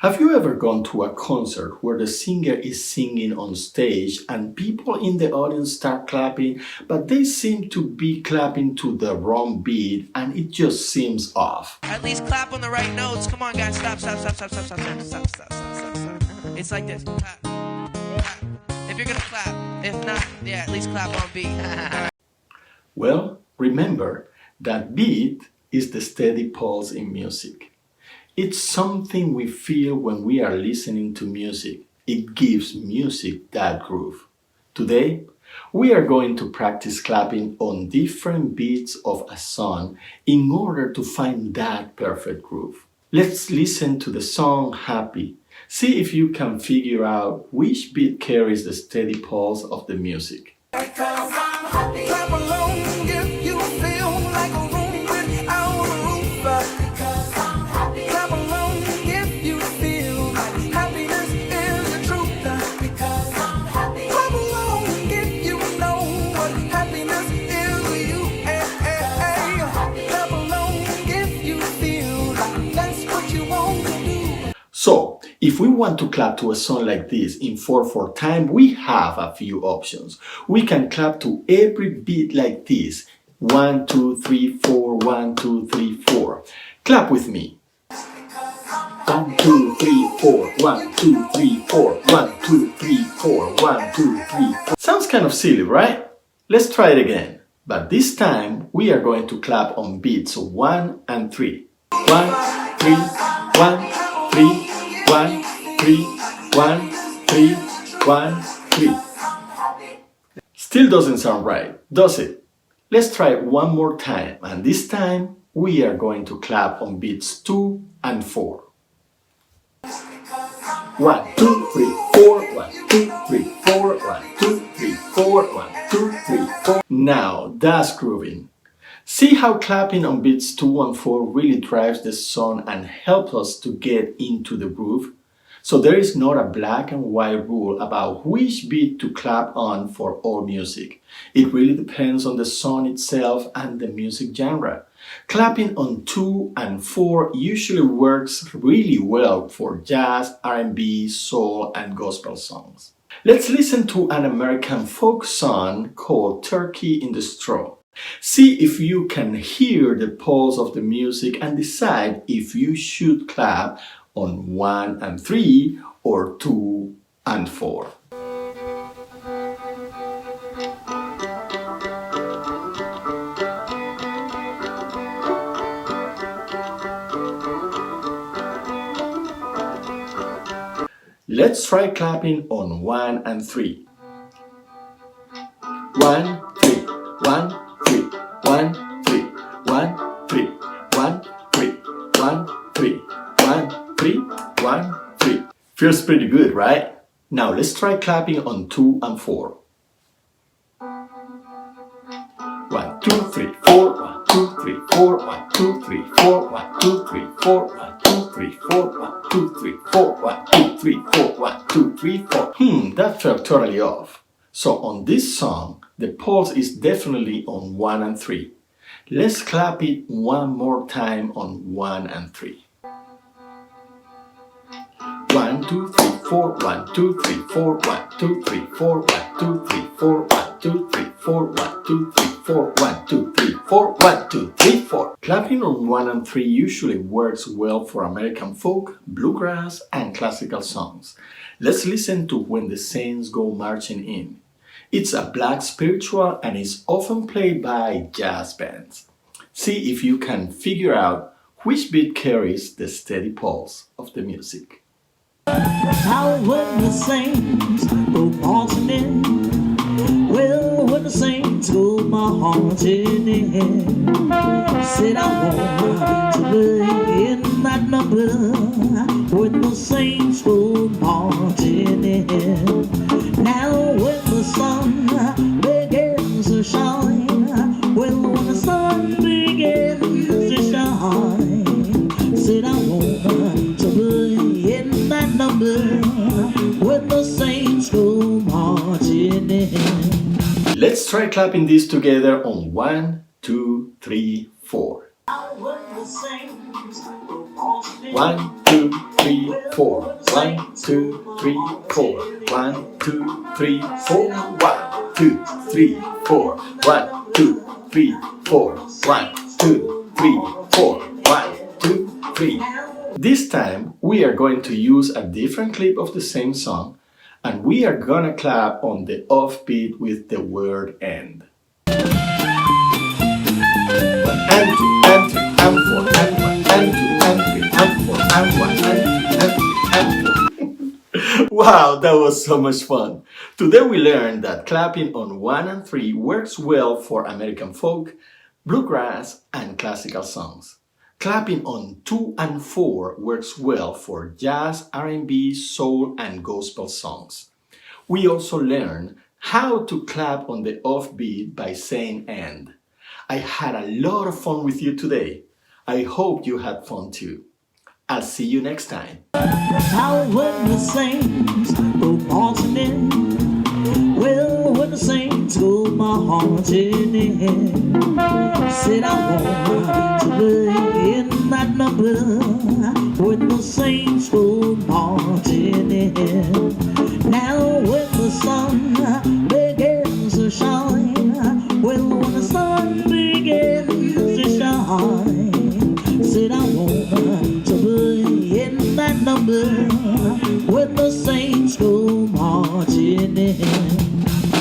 Have you ever gone to a concert where the singer is singing on stage and people in the audience start clapping, but they seem to be clapping to the wrong beat and it just seems off? At least clap on the right notes. Come on, guys. Stop. It's like this. Clap. Clap. If you're gonna clap. If not, yeah, at least clap on beat. Well, remember that beat is the steady pulse in music. It's something we feel when we are listening to music. It gives music that groove. Today, we are going to practice clapping on different beats of a song in order to find that perfect groove. Let's listen to the song Happy. See if you can figure out which beat carries the steady pulse of the music. Because I'm happy. Clap along if you feel like a room without a roof. Because I'm happy. Clap along if you feel like happiness is the truth. Because I'm happy. Clap along if you know what happiness is to you. Clap along if you feel like that's what you want to do. So, if we want to clap to a song like this in 4/4 time, we have a few options. We can clap to every beat like this. 1, 2, 3, 4, 1, 2, 3, 4. Clap with me. 1, 2, 3, 4, 1, 2, 3, 4, 1, 2, 3, 4, 1, 2, 3, 4. Sounds kind of silly, right? Let's try it again. But this time, we are going to clap on beats 1 and 3. 1, 3, 1, 3, 1, 3, 1, 3, 1, 3. Still doesn't sound right, does it? Let's try it one more time, and this time we are going to clap on beats 2 and 4. 1, 2, 3, 4, 1, 2, 3, 4, 1, 2, 3, 4, 1, 2, 3, 4. Now that's grooving. See how clapping on beats 2 and 4 really drives the song and helps us to get into the groove? So there is not a black and white rule about which beat to clap on for all music. It really depends on the song itself and the music genre. Clapping on 2 and 4 usually works really well for jazz, R&B, soul, and gospel songs. Let's listen to an American folk song called Turkey in the Straw. See if you can hear the pulse of the music and decide if you should clap on 1 and 3 or 2 and 4. Let's try clapping on 1 and 3. 1, 3, 1, 3, 1, 3, 1, 3, 1, 3, 1, 3, 1, 3, 1, 3. Feels pretty good, right? Now let's try clapping on 2 and 4. 1, 2, 3, 4, 1, 2, 3, 4, 1, 2, 3, 4, 1, 2, 3, 4, 1, 2, 3, 4, 1, 2, 3, 4, 1, 2, 3, 4, 1, 2, 3, 4. That felt totally off. So on this song, the pulse is definitely on 1 and 3. Let's clap it one more time on 1 and 3. 1, 2, 3, 4, 1, 2, 3, 4, 1, 2, 3, 4, 1, 2, 3, 4, 1, 2, 3, 4, 1, 2, 3, 4, 1, 2, 3, 4, 1, 2, 3, 4. Clapping on 1 and 3 usually works well for American folk, bluegrass, and classical songs. Let's listen to When the Saints Go Marching In. It's a black spiritual and is often played by jazz bands. See if you can figure out which beat carries the steady pulse of the music. How when the saints go marching in, well, when the saints go marching in, said I want to be in that number when the saints go marching in. Now when the sun begins to shine, well, when the sun begins to shine, said I want to be in that number when the saints go marching in. Let's try clapping this together on 1, 2, 3, 4. How when the saints go marching in. 1, 2, 3, 4. 1, 2, 3, 4. 1, 2, 3, 4. 1, 2, 3, 4. 1, 2, 3, 4. 1, 2, 3, 4. 1, 2, 3. This time we are going to use a different clip of the same song, and we are gonna clap on the offbeat with the word end. And 2, and 3, and 4, and 1, and 2, and 3, and 4, and 1, and 2, and 3, and 4. Wow, that was so much fun! Today we learned that clapping on 1 and 3 works well for American folk, bluegrass, and classical songs. Clapping on 2 and 4 works well for jazz, R&B, soul, and gospel songs. We also learned how to clap on the offbeat by saying end. I had a lot of fun with you today. I hope you had fun too. I'll see you next time. How when the saints go marching in. Well, when the saints go marching in. Said I want to be in that number when the saints